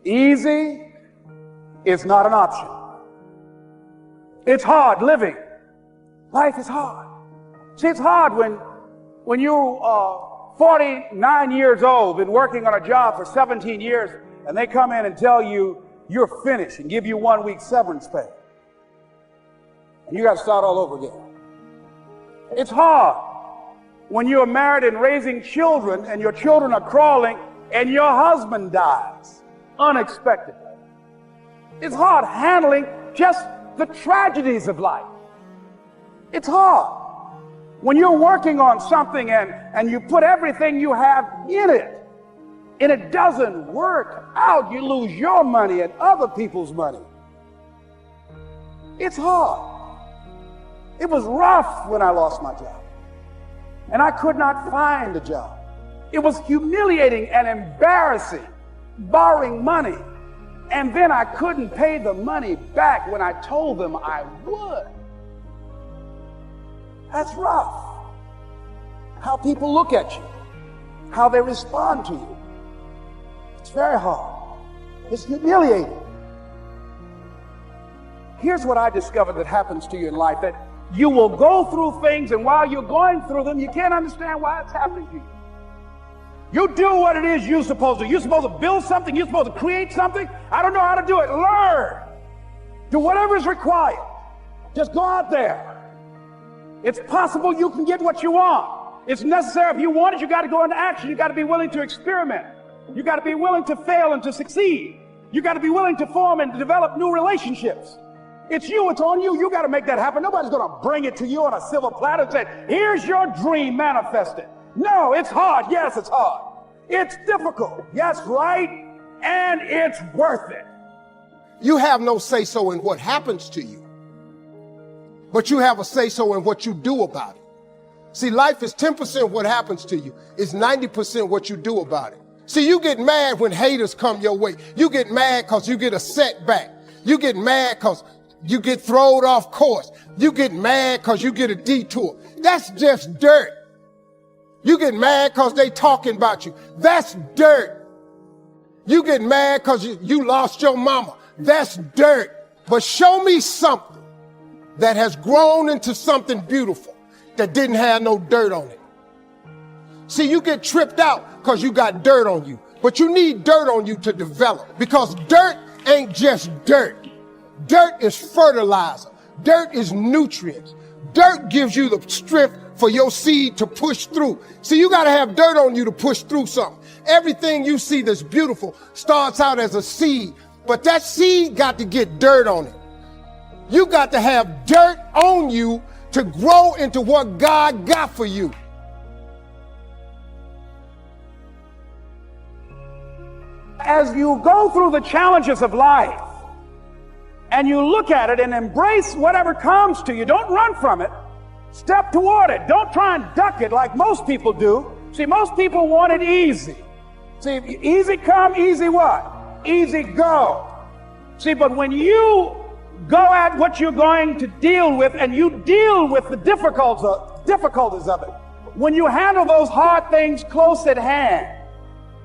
Easy is not an option. It's hard living. Life is hard. See, it's hard when you are 49 years old, been working on a job for 17 years, and they come in and tell you you're finished and give you 1 week severance pay. And you got to start all over again. It's hard when you're married and raising children and your children are crawling and your husband dies unexpectedly. It's hard handling just the tragedies of life. It's hard when you're working on something and you put everything you have in it and it doesn't work out. You lose your money and other people's money. It's hard. It was rough when I lost my job and I could not find a job. It was humiliating and embarrassing, borrowing money, and then I couldn't pay the money back when I told them I would. That's rough. How people look at you, how they respond to you. It's very hard. It's humiliating. Here's what I discovered that happens to you in life, that you will go through things, and while you're going through them, you can't understand why it's happening to you. You do what it is you're supposed to. You're supposed to build something. You're supposed to create something. I don't know how to do it. Learn. Do whatever is required. Just go out there. It's possible you can get what you want. It's necessary. If you want it, you got to go into action. You got to be willing to experiment. You got to be willing to fail and to succeed. You got to be willing to form and develop new relationships. It's you. It's on you. You got to make that happen. Nobody's going to bring it to you on a silver platter and say, here's your dream, manifest it. No, it's hard. Yes, it's hard. It's difficult. Yes, right. And it's worth it. You have no say-so in what happens to you, but you have a say-so in what you do about it. See, life is 10% what happens to you. It's 90% what you do about it. See, you get mad when haters come your way. You get mad because you get a setback. You get mad because you get thrown off course. You get mad because you get a detour. That's just dirt. You get mad because they talking about you. That's dirt. You get mad because you lost your mama. That's dirt. But show me something that has grown into something beautiful that didn't have no dirt on it. See, you get tripped out because you got dirt on you, but you need dirt on you to develop, because dirt ain't just dirt. Dirt is fertilizer. Dirt is nutrients. Dirt gives you the strength for your seed to push through. See, you got to have dirt on you to push through something. Everything you see that's beautiful starts out as a seed, but that seed got to get dirt on it. You got to have dirt on you to grow into what God got for you. As you go through the challenges of life and you look at it and embrace whatever comes to you, don't run from it. Step toward it. Don't try and duck it like most people do. See, most people want it easy. See, easy come, easy what? Easy go. See, but when you go at what you're going to deal with and you deal with the difficulties of it, when you handle those hard things close at hand,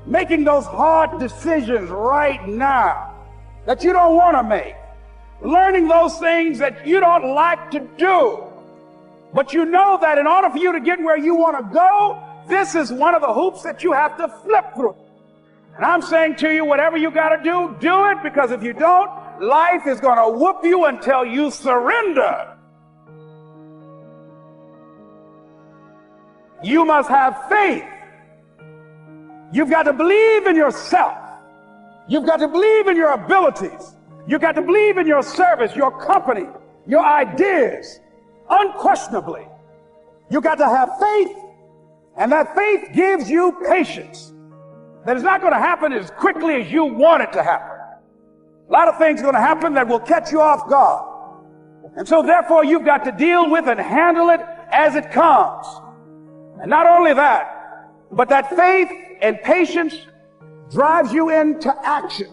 making those hard decisions right now that you don't want to make, learning those things that you don't like to do, but you know that in order for you to get where you want to go, this is one of the hoops that you have to flip through. And I'm saying to you, whatever you got to do, do it, because if you don't, life is going to whoop you until you surrender. You must have faith. You've got to believe in yourself. You've got to believe in your abilities. You've got to believe in your service, your company, your ideas. Unquestionably, you got to have faith, and that faith gives you patience. That is not going to happen as quickly as you want it to happen. A lot of things are going to happen that will catch you off guard. And so therefore you've got to deal with and handle it as it comes. And not only that, but that faith and patience drives you into action.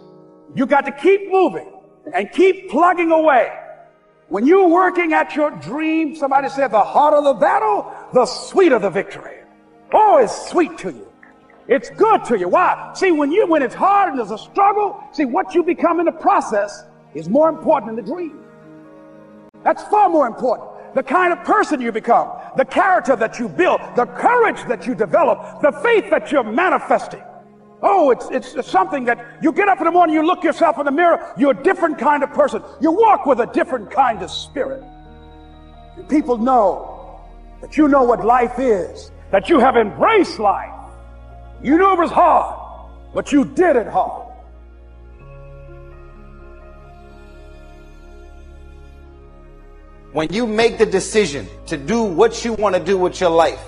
You got to keep moving and keep plugging away. When you're working at your dream, somebody said the harder the battle, the sweeter the victory. Oh, it's sweet to you. It's good to you. Why? See, when it's hard and there's a struggle, see, what you become in the process is more important than the dream. That's far more important. The kind of person you become, the character that you build, the courage that you develop, the faith that you're manifesting. Oh, it's something that you get up in the morning, you look yourself in the mirror, you're a different kind of person. You walk with a different kind of spirit. People know that you know what life is, that you have embraced life. You knew it was hard, but you did it hard. When you make the decision to do what you want to do with your life,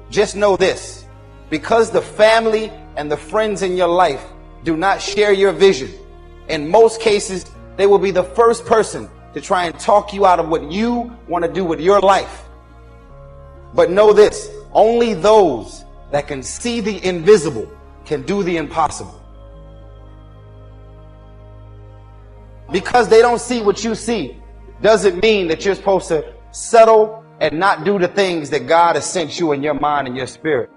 just know this: because the family and the friends in your life do not share your vision, in most cases, they will be the first person to try and talk you out of what you want to do with your life. But know this: only those that can see the invisible can do the impossible. Because they don't see what you see doesn't mean that you're supposed to settle and not do the things that God has sent you in your mind and your spirit.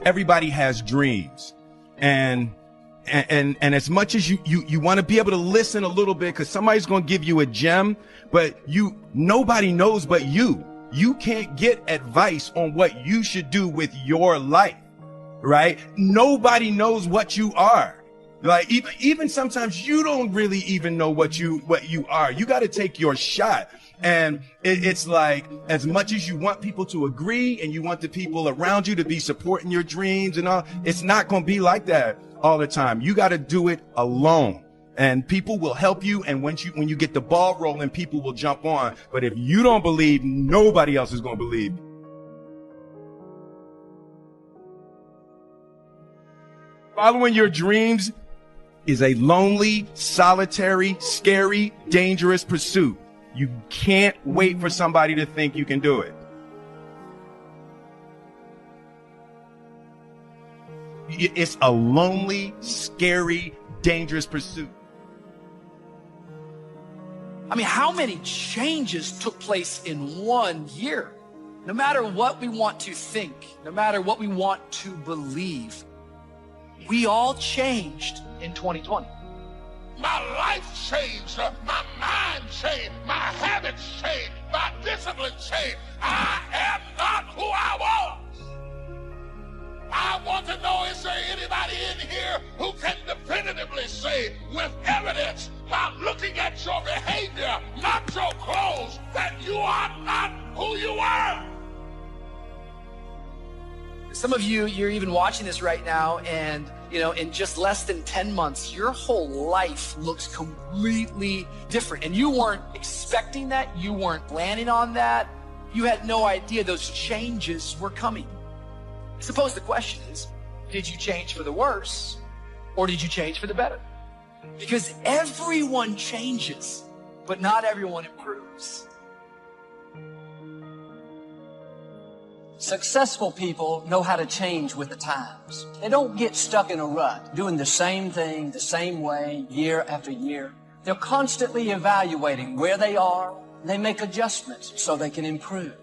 Everybody has dreams, and as much as you want to be able to listen a little bit, because somebody's going to give you a gem, but nobody knows but you. You can't get advice on what you should do with your life, right? Nobody knows what you are. Like even sometimes you don't really even know what you are. You got to take your shot. And it's like, as much as you want people to agree and you want the people around you to be supporting your dreams and all, it's not going to be like that all the time. You got to do it alone, and people will help you. And when you get the ball rolling, people will jump on. But if you don't believe, nobody else is going to believe. Following your dreams is a lonely, solitary, scary, dangerous pursuit. You can't wait for somebody to think you can do it. It's a lonely, scary, dangerous pursuit. I mean, how many changes took place in 1 year? No matter what we want to think, no matter what we want to believe, we all changed in 2020. My life changed, my mind changed, my habits changed, my discipline changed. I am not who I was. I want to know, is there anybody in here who can definitively say with evidence by looking at your behavior, not your clothes, that you are not who you were? Some of you, you're even watching this right now, and in just less than 10 months, your whole life looks completely different. And you weren't expecting that. You weren't planning on that. You had no idea those changes were coming. I suppose the question is, did you change for the worse, or did you change for the better? Because everyone changes, but not everyone improves. Successful people know how to change with the times. They don't get stuck in a rut, doing the same thing the same way year after year. They're constantly evaluating where they are, and they make adjustments so they can improve.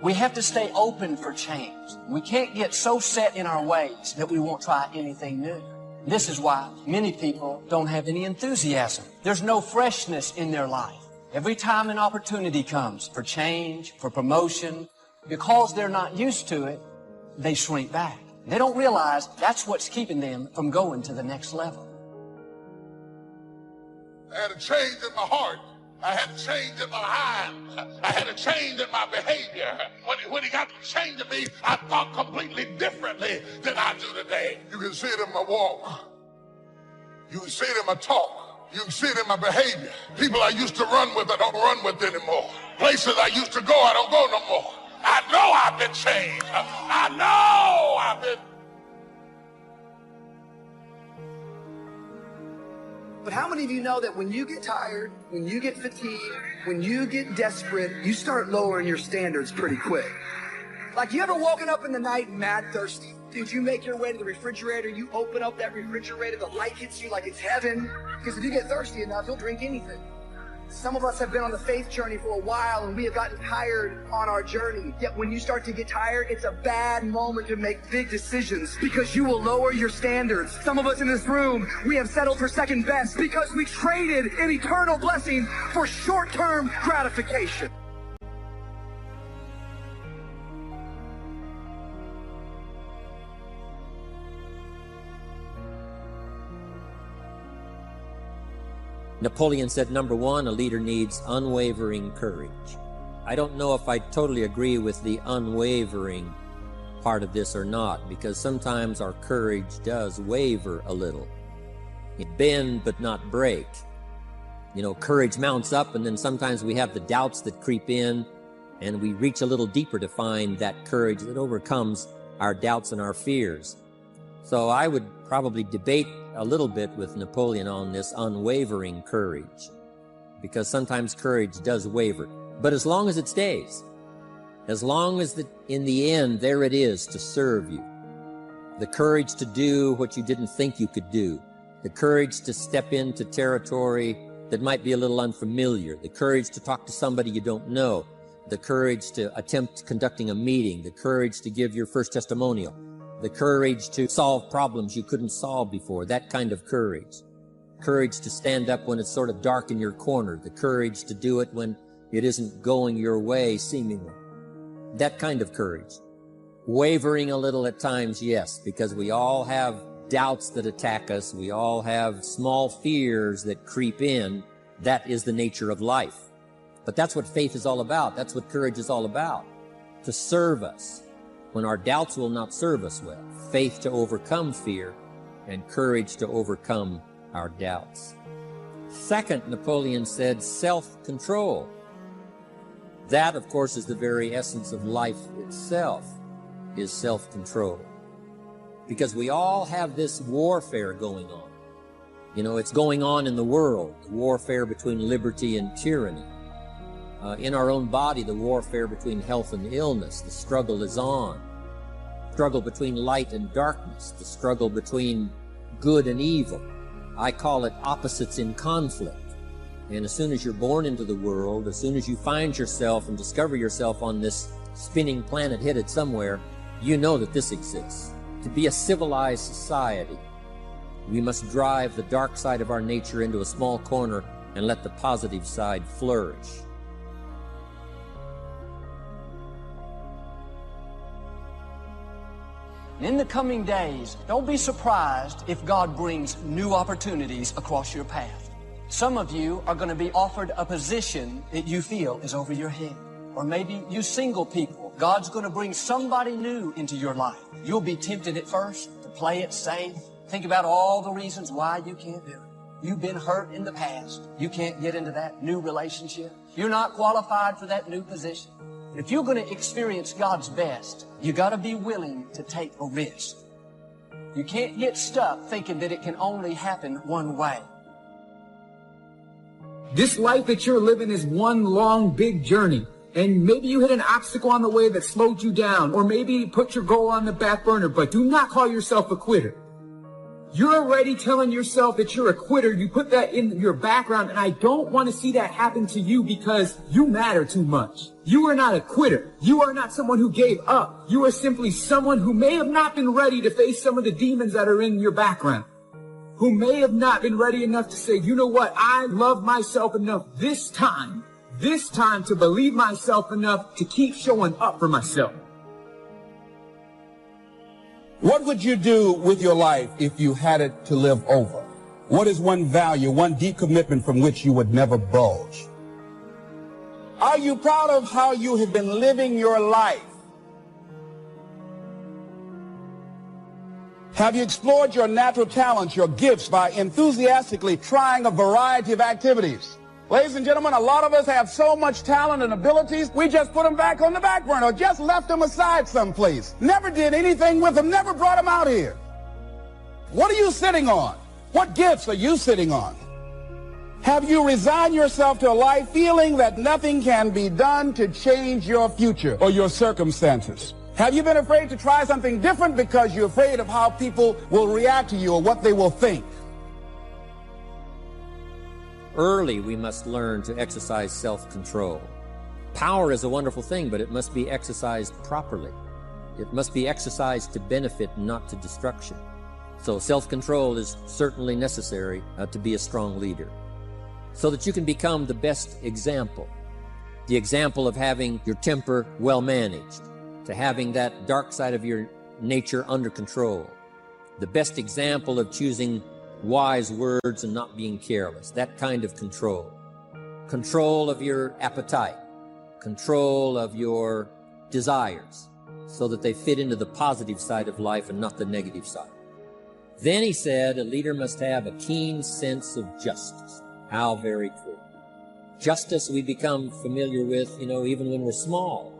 We have to stay open for change. We can't get so set in our ways that we won't try anything new. This is why many people don't have any enthusiasm. There's no freshness in their life. Every time an opportunity comes for change, for promotion, because they're not used to it, they shrink back. They don't realize that's what's keeping them from going to the next level. I had a change in my heart. I had a change in my mind. I had a change in my behavior. When he got to change in me, I thought completely differently than I do today. You can see it in my walk. You can see it in my talk. You can see it in my behavior. People I used to run with, I don't run with anymore. Places I used to go, I don't go no more. I know I've been changed. I know I've been. But how many of you know that when you get tired, when you get fatigued, when you get desperate, you start lowering your standards pretty quick? Like, you ever woken up in the night mad thirsty? Dude, you make your way to the refrigerator, you open up that refrigerator, the light hits you like it's heaven. Because if you get thirsty enough, you'll drink anything. Some of us have been on the faith journey for a while and we have gotten tired on our journey. Yet when you start to get tired, it's a bad moment to make big decisions because you will lower your standards. Some of us in this room, we have settled for second best because we traded an eternal blessing for short-term gratification. Napoleon said, number one, a leader needs unwavering courage. I don't know if I totally agree with the unwavering part of this or not, because sometimes our courage does waver a little. It bend but not break. You know, courage mounts up, and then sometimes we have the doubts that creep in, and we reach a little deeper to find that courage that overcomes our doubts and our fears. So I would probably debate a little bit with Napoleon on this unwavering courage, because sometimes courage does waver. But as long as it stays, as long as in the end there it is to serve you, the courage to do what you didn't think you could do, the courage to step into territory that might be a little unfamiliar, the courage to talk to somebody you don't know, the courage to attempt conducting a meeting, the courage to give your first testimonial, the courage to solve problems you couldn't solve before, that kind of courage. Courage to stand up when it's sort of dark in your corner, the courage to do it when it isn't going your way, seemingly. That kind of courage. Wavering a little at times, yes, because we all have doubts that attack us. We all have small fears that creep in. That is the nature of life. But that's what faith is all about. That's what courage is all about. To serve us when our doubts will not serve us well. Faith to overcome fear and courage to overcome our doubts. Second, Napoleon said, self-control. That, of course, is the very essence of life itself, is self-control. Because we all have this warfare going on. You know, it's going on in the world, the warfare between liberty and tyranny. In our own body, the warfare between health and illness, the struggle is on. Struggle between light and darkness, the struggle between good and evil. I call it opposites in conflict. And as soon as you're born into the world, as soon as you find yourself and discover yourself on this spinning planet headed somewhere, you know that this exists. To be a civilized society, we must drive the dark side of our nature into a small corner and let the positive side flourish. In the coming days, don't be surprised if God brings new opportunities across your path. Some of you are going to be offered a position that you feel is over your head. Or maybe you single people, God's going to bring somebody new into your life. You'll be tempted at first to play it safe. Think about all the reasons why you can't do it. You've been hurt in the past. You can't get into that new relationship. You're not qualified for that new position. If you're going to experience God's best, you got to be willing to take a risk. You can't get stuck thinking that it can only happen one way. This life that you're living is one long, big journey. And maybe you hit an obstacle on the way that slowed you down, or maybe you put your goal on the back burner, but do not call yourself a quitter. You're already telling yourself that you're a quitter. You put that in your background, and I don't want to see that happen to you because you matter too much. You are not a quitter. You are not someone who gave up. You are simply someone who may have not been ready to face some of the demons that are in your background. Who may have not been ready enough to say, you know what, I love myself enough this time to believe myself enough to keep showing up for myself. What would you do with your life if you had it to live over? What is one value, one deep commitment from which you would never budge? Are you proud of how you have been living your life? Have you explored your natural talents, your gifts, by enthusiastically trying a variety of activities? Ladies and gentlemen, a lot of us have so much talent and abilities, we just put them back on the back burner or just left them aside someplace. Never did anything with them, never brought them out here. What are you sitting on? What gifts are you sitting on? Have you resigned yourself to a life feeling that nothing can be done to change your future or your circumstances? Have you been afraid to try something different because you're afraid of how people will react to you or what they will think? Early, we must learn to exercise self-control. Power is a wonderful thing, but it must be exercised properly. It must be exercised to benefit, not to destruction. So self-control is certainly necessary to be a strong leader, so that you can become the best example. The example of having your temper well managed, to having that dark side of your nature under control. The best example of choosing wise words and not being careless, that kind of control. Control of your appetite, control of your desires, so that they fit into the positive side of life and not the negative side. Then he said, a leader must have a keen sense of justice. How very true. Justice we become familiar with, even when we're small.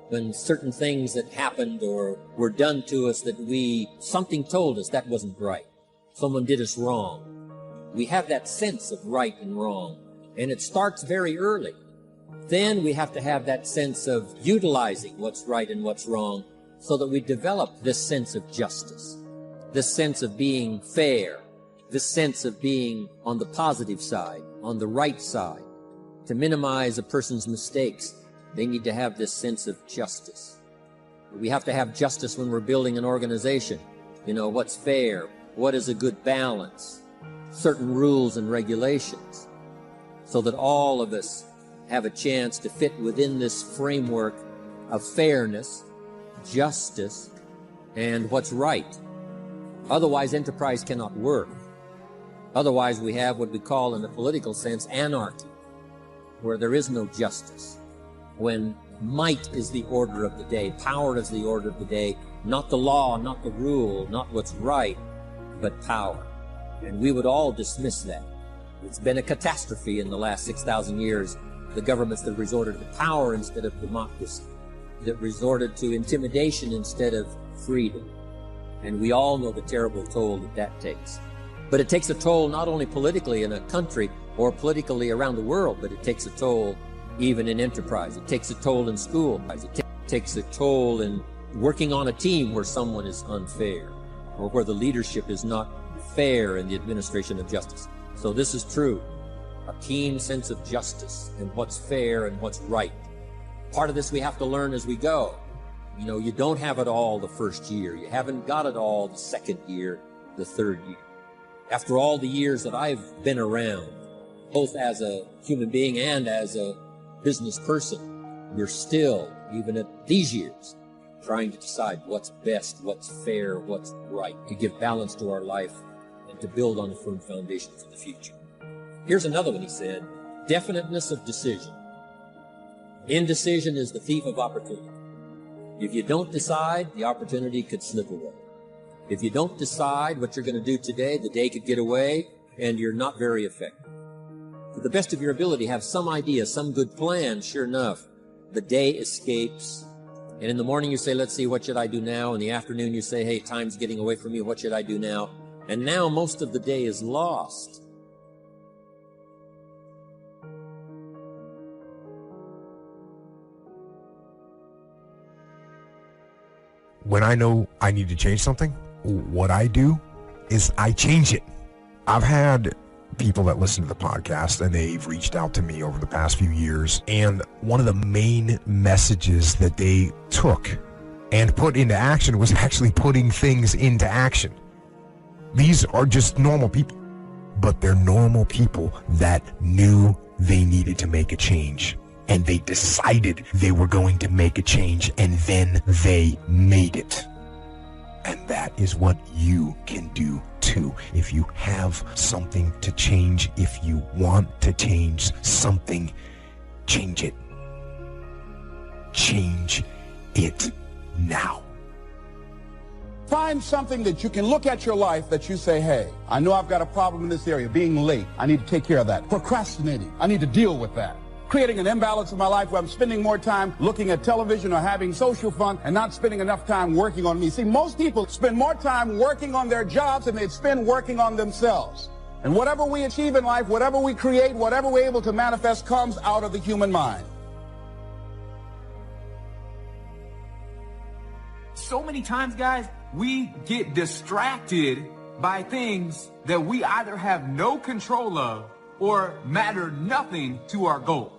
When certain things that happened or were done to us that something told us that wasn't right. Someone did us wrong. We have that sense of right and wrong, and it starts very early. Then we have to have that sense of utilizing what's right and what's wrong so that we develop this sense of justice, this sense of being fair, this sense of being on the positive side, on the right side. To minimize a person's mistakes, they need to have this sense of justice. We have to have justice when we're building an organization. What's fair, what is a good balance, certain rules and regulations, so that all of us have a chance to fit within this framework of fairness, justice, and what's right. Otherwise, enterprise cannot work. Otherwise, we have what we call in the political sense anarchy, where there is no justice. When might is the order of the day, power is the order of the day, not the law, not the rule, not what's right, but power. And we would all dismiss that. It's been a catastrophe in the last 6,000 years. The governments that resorted to power instead of democracy, that resorted to intimidation instead of freedom. And we all know the terrible toll that takes. But it takes a toll not only politically in a country or politically around the world, but it takes a toll even in enterprise. It takes a toll in school. It takes a toll in working on a team where someone is unfair or where the leadership is not fair in the administration of justice. So this is true. A keen sense of justice and what's fair and what's right. Part of this we have to learn as we go. You don't have it all the first year. You haven't got it all the second year, the third year. After all the years that I've been around, both as a human being and as a business person, you're still, even at these years, trying to decide what's best, what's fair, what's right, to give balance to our life and to build on a firm foundation for the future. Here's another one he said, definiteness of decision. Indecision is the thief of opportunity. If you don't decide, the opportunity could slip away. If you don't decide what you're going to do today, the day could get away and you're not very effective. To the best of your ability, have some idea, some good plan. Sure enough, the day escapes. And in the morning you say, let's see, what should I do now? In the afternoon you say, hey, time's getting away from me. What should I do now? And now most of the day is lost. When I know I need to change something, what I do is I change it. I've had people that listen to the podcast and they've reached out to me over the past few years, and one of the main messages that they took and put into action was actually putting things into action. These are just normal people, but they're normal people that knew they needed to make a change. And they decided they were going to make a change, and then they made it. And that is what you can do too. If you have something to change, if you want to change something, change it. Change it now. Find something that you can look at your life that you say, hey, I know I've got a problem in this area, being late. I need to take care of that. Procrastinating. I need to deal with that. Creating an imbalance in my life where I'm spending more time looking at television or having social fun and not spending enough time working on me. See, most people spend more time working on their jobs than they spend working on themselves. And whatever we achieve in life, whatever we create, whatever we're able to manifest comes out of the human mind. so many times, guys, we get distracted by things that we either have no control of or matter nothing to our goals.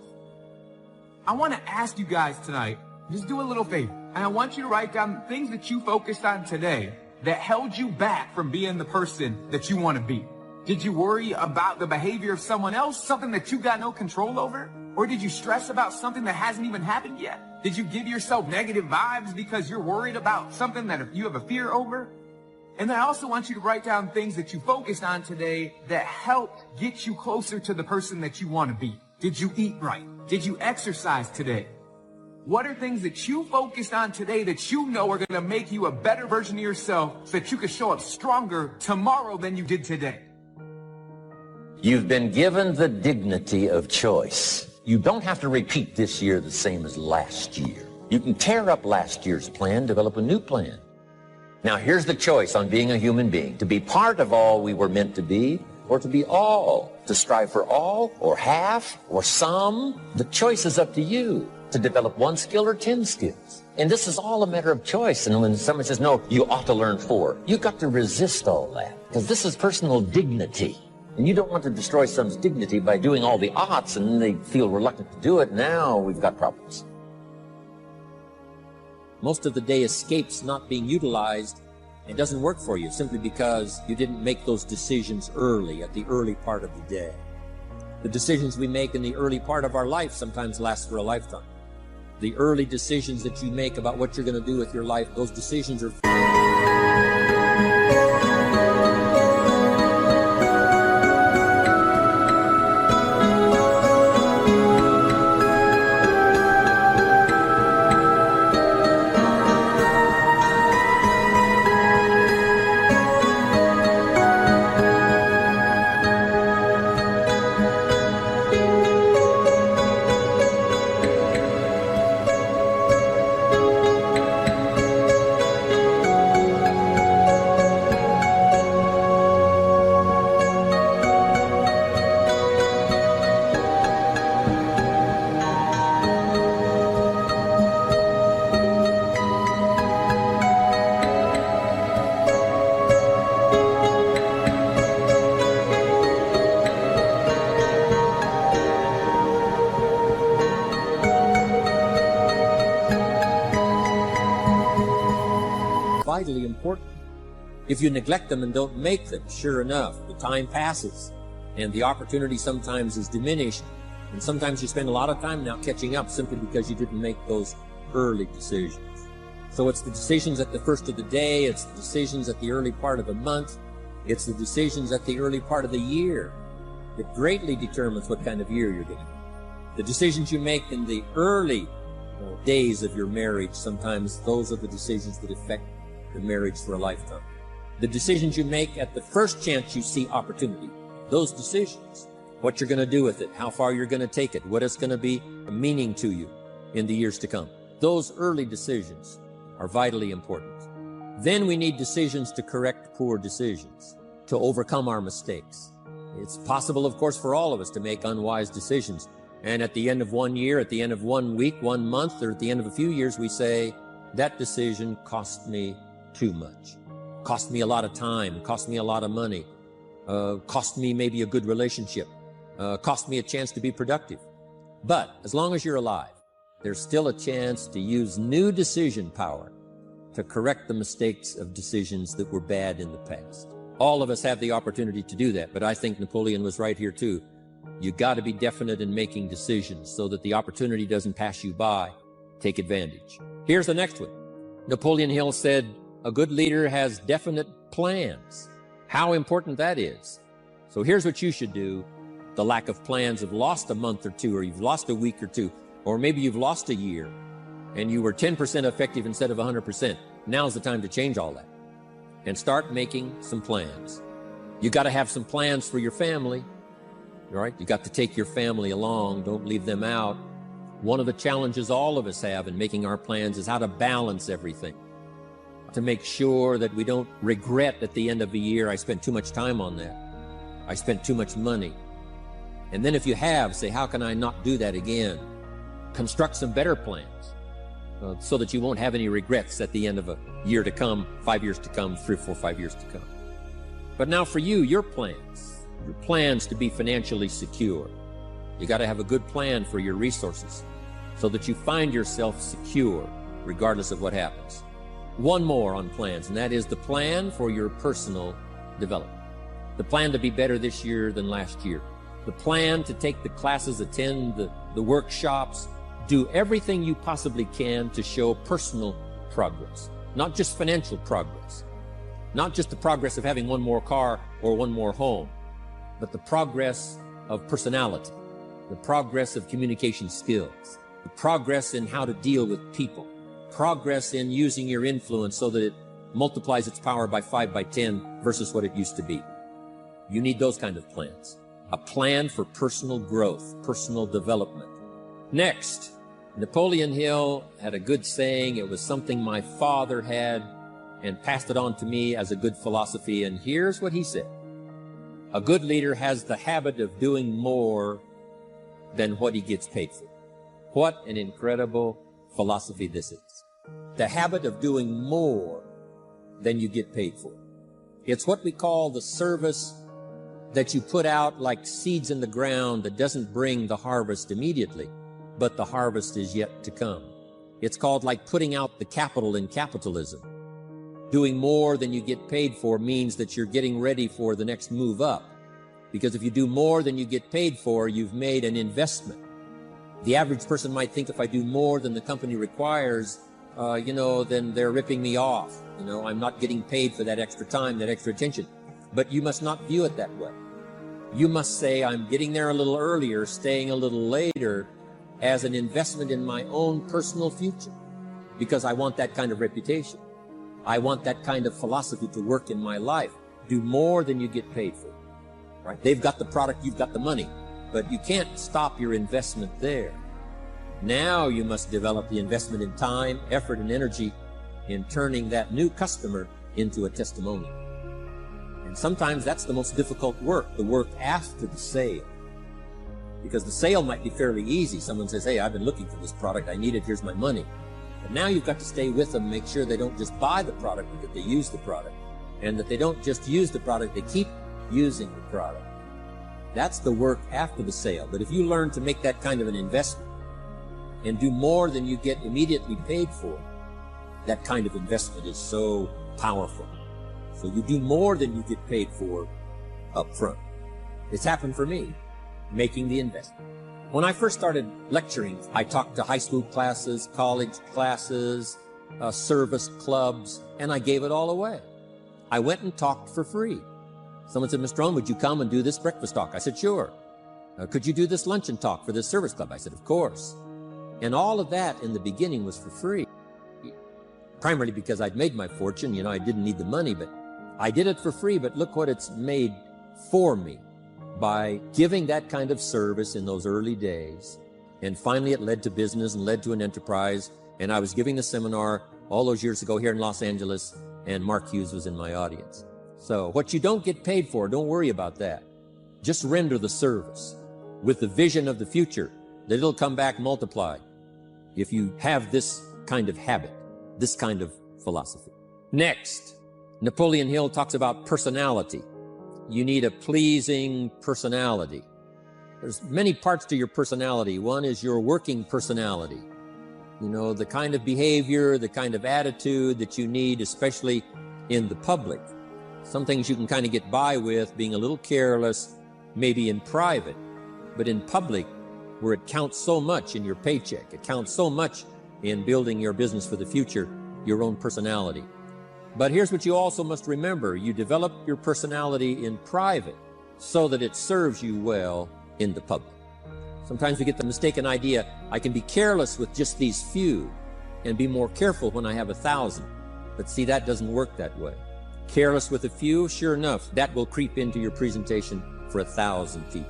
I want to ask you guys tonight, just do a little favor. And I want you to write down things that you focused on today that held you back from being the person that you want to be. Did you worry about the behavior of someone else, something that you got no control over? Or did you stress about something that hasn't even happened yet? Did you give yourself negative vibes because you're worried about something that you have a fear over? And then I also want you to write down things that you focused on today that helped get you closer to the person that you want to be. Did you eat right? Did you exercise today? What are things that you focused on today that you know are going to make you a better version of yourself so that you can show up stronger tomorrow than you did today? You've been given the dignity of choice. You don't have to repeat this year the same as last year. You can tear up last year's plan, develop a new plan. Now here's the choice on being a human being: to be part of all we were meant to be, or to be all, to strive for all, or half, or some. The choice is up to you to develop 1 skill or 10 skills. And this is all a matter of choice. And when someone says, no, you ought to learn 4, you've got to resist all that, because this is personal dignity. And you don't want to destroy someone's dignity by doing all the oughts, and then they feel reluctant to do it. Now we've got problems. Most of the day escapes not being utilized. It doesn't work for you simply because you didn't make those decisions early, at the early part of the day. The decisions we make in the early part of our life sometimes last for a lifetime. The early decisions that you make about what you're going to do with your life, those decisions are... vitally important. If you neglect them and don't make them, sure enough, the time passes and the opportunity sometimes is diminished. And sometimes you spend a lot of time now catching up simply because you didn't make those early decisions. So it's the decisions at the first of the day, it's the decisions at the early part of the month, it's the decisions at the early part of the year that greatly determines what kind of year you're getting. The decisions you make in the early days of your marriage, sometimes those are the decisions that affect the marriage for a lifetime. The decisions you make at the first chance you see opportunity, those decisions, what you're going to do with it, how far you're going to take it, what it's going to be a meaning to you in the years to come. Those early decisions are vitally important. Then we need decisions to correct poor decisions, to overcome our mistakes. It's possible, of course, for all of us to make unwise decisions. And at the end of 1 year, at the end of 1 week, 1 month, or at the end of a few years, we say, that decision cost me too much. Cost me a lot of time, cost me a lot of money, cost me maybe a good relationship, cost me a chance to be productive. But as long as you're alive, there's still a chance to use new decision power to correct the mistakes of decisions that were bad in the past. All of us have the opportunity to do that, but I think Napoleon was right here too. You got to be definite in making decisions so that the opportunity doesn't pass you by. Take advantage. Here's the next one. Napoleon Hill said, a good leader has definite plans. How important that is. So here's what you should do. The lack of plans have lost a month or two, or you've lost a week or two, or maybe you've lost a year and you were 10% effective instead of 100%. Now's the time to change all that and start making some plans. You got to have some plans for your family, right? You got to take your family along. Don't leave them out. One of the challenges all of us have in making our plans is how to balance everything, to make sure that we don't regret at the end of the year, I spent too much time on that. I spent too much money. And then if you have, say, how can I not do that again? Construct some better plans. so that you won't have any regrets at the end of a year to come, 5 years to come, 3 or 4, 5 years to come. But now for you, your plans to be financially secure. You got to have a good plan for your resources so that you find yourself secure regardless of what happens. One more on plans, and that is the plan for your personal development. The plan to be better this year than last year. The plan to take the classes, attend the workshops, do everything you possibly can to show personal progress, not just financial progress, not just the progress of having one more car or one more home, but the progress of personality, the progress of communication skills, the progress in how to deal with people, progress in using your influence so that it multiplies its power by 5, by 10 versus what it used to be. You need those kind of plans. A plan for personal growth, personal development. Next, Napoleon Hill had a good saying. It was something my father had and passed it on to me as a good philosophy. And here's what he said. A good leader has the habit of doing more than what he gets paid for. What an incredible philosophy this is. The habit of doing more than you get paid for. It's what we call the service that you put out like seeds in the ground that doesn't bring the harvest immediately, but the harvest is yet to come. It's called like putting out the capital in capitalism. Doing more than you get paid for means that you're getting ready for the next move up. Because if you do more than you get paid for, you've made an investment. The average person might think if I do more than the company requires, then they're ripping me off. I'm not getting paid for that extra time, that extra attention. But you must not view it that way. You must say, I'm getting there a little earlier, staying a little later, as an investment in my own personal future, because I want that kind of reputation. I want that kind of philosophy to work in my life. Do more than you get paid for. Right? They've got the product, you've got the money, but you can't stop your investment there. Now you must develop the investment in time, effort, and energy in turning that new customer into a testimonial. And sometimes that's the most difficult work, the work after the sale. Because the sale might be fairly easy. Someone says, hey, I've been looking for this product, I need it, here's my money. But now you've got to stay with them, make sure they don't just buy the product, but that they use the product. And that they don't just use the product, they keep using the product. That's the work after the sale. But if you learn to make that kind of an investment and do more than you get immediately paid for, that kind of investment is so powerful. So you do more than you get paid for up front. It's happened for me, making the investment. When I first started lecturing, I talked to high school classes, college classes, service clubs, and I gave it all away. I went and talked for free. Someone said, Mr. Rohn, would you come and do this breakfast talk? I said, sure. Could you do this luncheon talk for this service club? I said, of course. And all of that in the beginning was for free. Primarily because I'd made my fortune. I didn't need the money, but I did it for free. But look what it's made for me by giving that kind of service in those early days. And finally it led to business and led to an enterprise. And I was giving the seminar all those years ago here in Los Angeles, and Mark Hughes was in my audience. So what you don't get paid for, don't worry about that. Just render the service with the vision of the future that it'll come back multiplied if you have this kind of habit, this kind of philosophy. Next, Napoleon Hill talks about personality. You need a pleasing personality. There's many parts to your personality. One is your working personality. The kind of behavior, the kind of attitude that you need, especially in the public. Some things you can kind of get by with, being a little careless, maybe in private, but in public, where it counts so much in your paycheck, it counts so much in building your business for the future, your own personality. But here's what you also must remember. You develop your personality in private so that it serves you well in the public. Sometimes we get the mistaken idea, I can be careless with just these few and be more careful when I have 1,000. But see, that doesn't work that way. Careless with a few, sure enough, that will creep into your presentation for 1,000 people.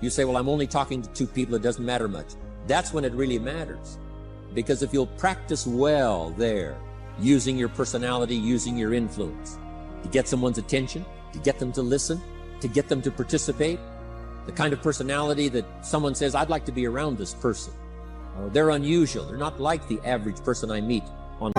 You say, well, I'm only talking to 2 people, it doesn't matter much. That's when it really matters. Because if you'll practice well there, using your personality, using your influence, to get someone's attention, to get them to listen, to get them to participate, the kind of personality that someone says, I'd like to be around this person. They're unusual. They're not like the average person I meet on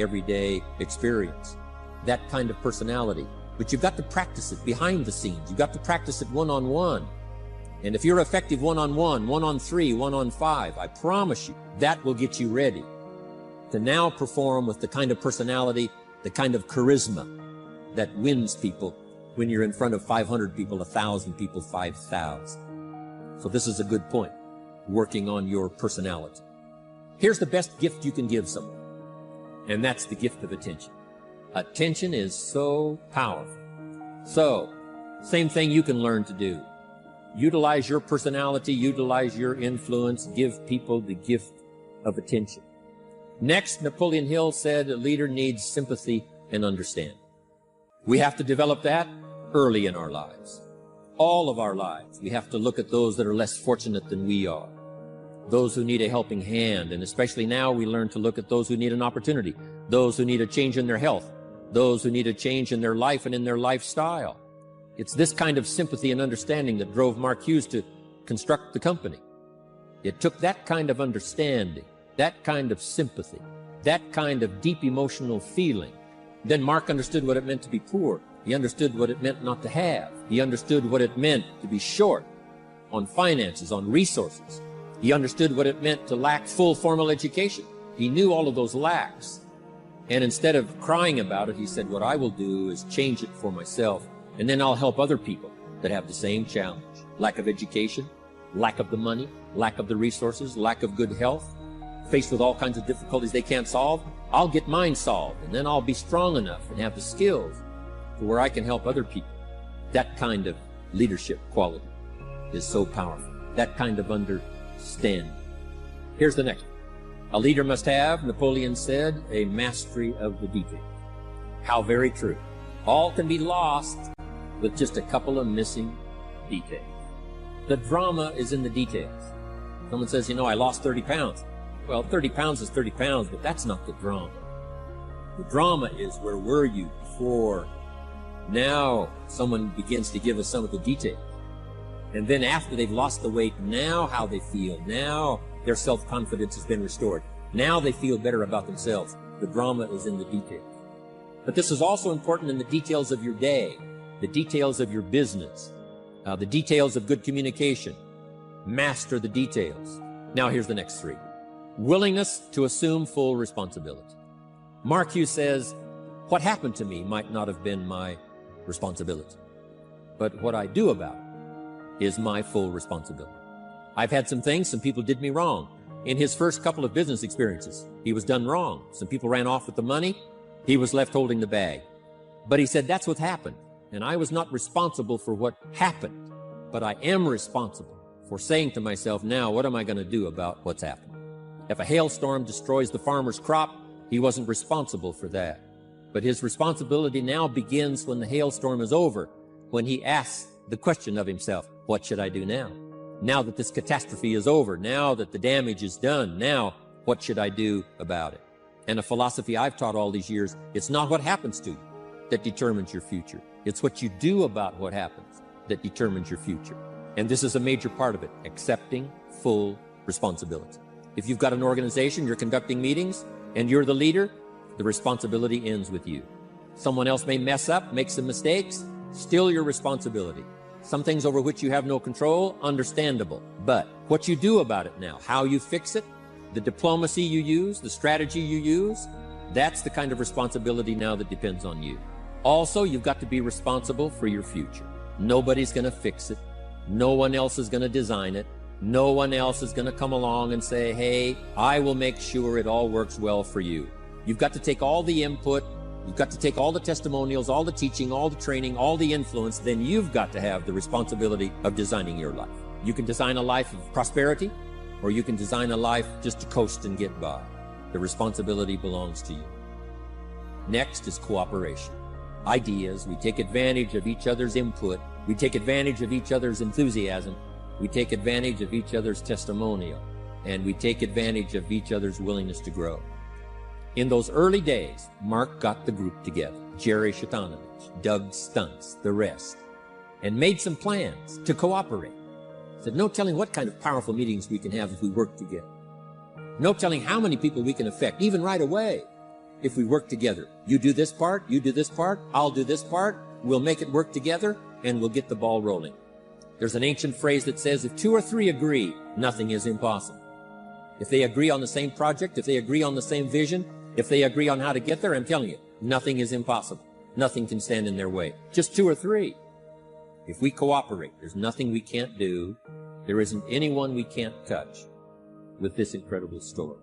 everyday experience, that kind of personality. But you've got to practice it behind the scenes. You've got to practice it one-on-one. And if you're effective one-on-one, one-on-three, one-on-five, I promise you, that will get you ready to now perform with the kind of personality, the kind of charisma that wins people when you're in front of 500 people, 1,000 people, 5,000. So this is a good point, working on your personality. Here's the best gift you can give someone. And that's the gift of attention. Attention is so powerful. So, same thing you can learn to do. Utilize your personality, utilize your influence, give people the gift of attention. Next, Napoleon Hill said a leader needs sympathy and understanding. We have to develop that early in our lives. All of our lives. We have to look at those that are less fortunate than we are. Those who need a helping hand, and especially now we learn to look at those who need an opportunity, those who need a change in their health, those who need a change in their life and in their lifestyle. It's this kind of sympathy and understanding that drove Mark Hughes to construct the company. It took that kind of understanding, that kind of sympathy, that kind of deep emotional feeling. Then Mark understood what it meant to be poor. He understood what it meant not to have. He understood what it meant to be short on finances, on resources. He understood what it meant to lack full formal education. He knew all of those lacks. And instead of crying about it, he said, what I will do is change it for myself, and then I'll help other people that have the same challenge. Lack of education, lack of the money, lack of the resources, lack of good health, faced with all kinds of difficulties they can't solve. I'll get mine solved, and then I'll be strong enough and have the skills to where I can help other people. That kind of leadership quality is so powerful. That kind of understanding. Here's the next one. A leader must have, Napoleon said, a mastery of the details. How very true. All can be lost with just a couple of missing details. The drama is in the details. Someone says, you know, I lost 30 pounds. Well, 30 pounds is 30 pounds, but that's not the drama. The drama is, where were you before? Now someone begins to give us some of the details. And then after they've lost the weight, now how they feel. Now their self-confidence has been restored. Now they feel better about themselves. The drama is in the details. But this is also important in the details of your day, the details of your business, the details of good communication. Master the details. Now here's the next three. Willingness to assume full responsibility. Mark Hughes says, what happened to me might not have been my responsibility, but what I do about it is my full responsibility. I've had some things, some people did me wrong. In his first couple of business experiences, he was done wrong. Some people ran off with the money. He was left holding the bag. But he said, that's what happened. And I was not responsible for what happened, but I am responsible for saying to myself, now, what am I going to do about what's happened? If a hailstorm destroys the farmer's crop, he wasn't responsible for that. But his responsibility now begins when the hailstorm is over, when he asks the question of himself, what should I do now? Now that this catastrophe is over, now that the damage is done, now what should I do about it? And a philosophy I've taught all these years, it's not what happens to you that determines your future. It's what you do about what happens that determines your future. And this is a major part of it, accepting full responsibility. If you've got an organization, you're conducting meetings, and you're the leader, the responsibility ends with you. Someone else may mess up, make some mistakes, still your responsibility. Some things over which you have no control, understandable. But what you do about it now, how you fix it, The diplomacy you use, the strategy you use, that's the kind of responsibility now that depends on you. Also, you've got to be responsible for your future. Nobody's going to fix it. No one else is going to design it. No one else is going to come along and say, hey, I will make sure it all works well for you. You've got to take all the input. You've got to take all the testimonials, all the teaching, all the training, all the influence. Then you've got to have the responsibility of designing your life. You can design a life of prosperity, or you can design a life just to coast and get by. The responsibility belongs to you. Next is cooperation. Ideas. We take advantage of each other's input. We take advantage of each other's enthusiasm. We take advantage of each other's testimonial. And we take advantage of each other's willingness to grow. In those early days, Mark got the group together. Jerry Shatanovich, Doug Stuntz, the rest, and made some plans to cooperate. Said, no telling what kind of powerful meetings we can have if we work together. No telling how many people we can affect, even right away, if we work together. You do this part, you do this part, I'll do this part, we'll make it work together, and we'll get the ball rolling. There's an ancient phrase that says, if 2 or 3 agree, nothing is impossible. If they agree on the same project, if they agree on the same vision, if they agree on how to get there, I'm telling you, nothing is impossible. Nothing can stand in their way. Just 2 or 3. If we cooperate, there's nothing we can't do. There isn't anyone we can't touch with this incredible story.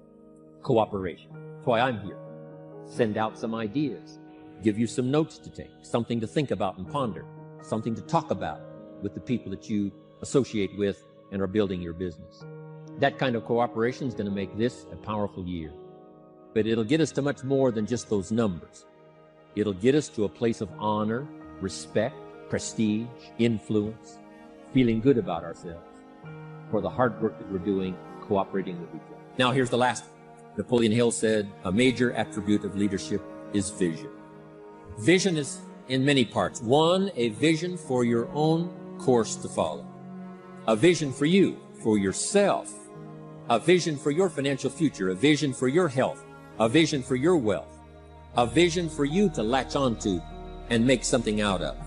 Cooperation. That's why I'm here. Send out some ideas. Give you some notes to take, something to think about and ponder, something to talk about with the people that you associate with and are building your business. That kind of cooperation is going to make this a powerful year. But it'll get us to much more than just those numbers. It'll get us to a place of honor, respect, prestige, influence, feeling good about ourselves for the hard work that we're doing, cooperating with each other. Now here's the last one. Napoleon Hill said, a major attribute of leadership is vision. Vision is in many parts. 1, a vision for your own course to follow. A vision for you, for yourself. A vision for your financial future. A vision for your health. A vision for your wealth. A vision for you to latch onto and make something out of.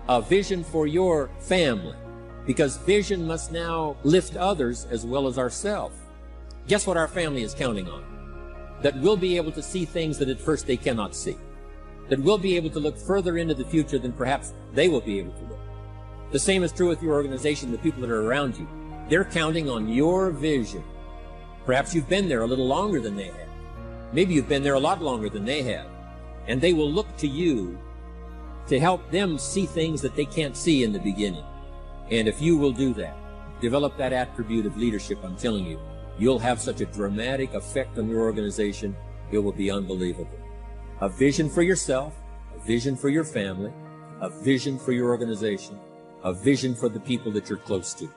A vision for your family. Because vision must now lift others as well as ourselves. Guess what our family is counting on? That we'll be able to see things that at first they cannot see. That we'll be able to look further into the future than perhaps they will be able to look. The same is true with your organization, the people that are around you. They're counting on your vision. Perhaps you've been there a little longer than they have. Maybe you've been there a lot longer than they have. And they will look to you to help them see things that they can't see in the beginning. And if you will do that, develop that attribute of leadership, I'm telling you, you'll have such a dramatic effect on your organization, it will be unbelievable. A vision for yourself, a vision for your family, a vision for your organization, a vision for the people that you're close to.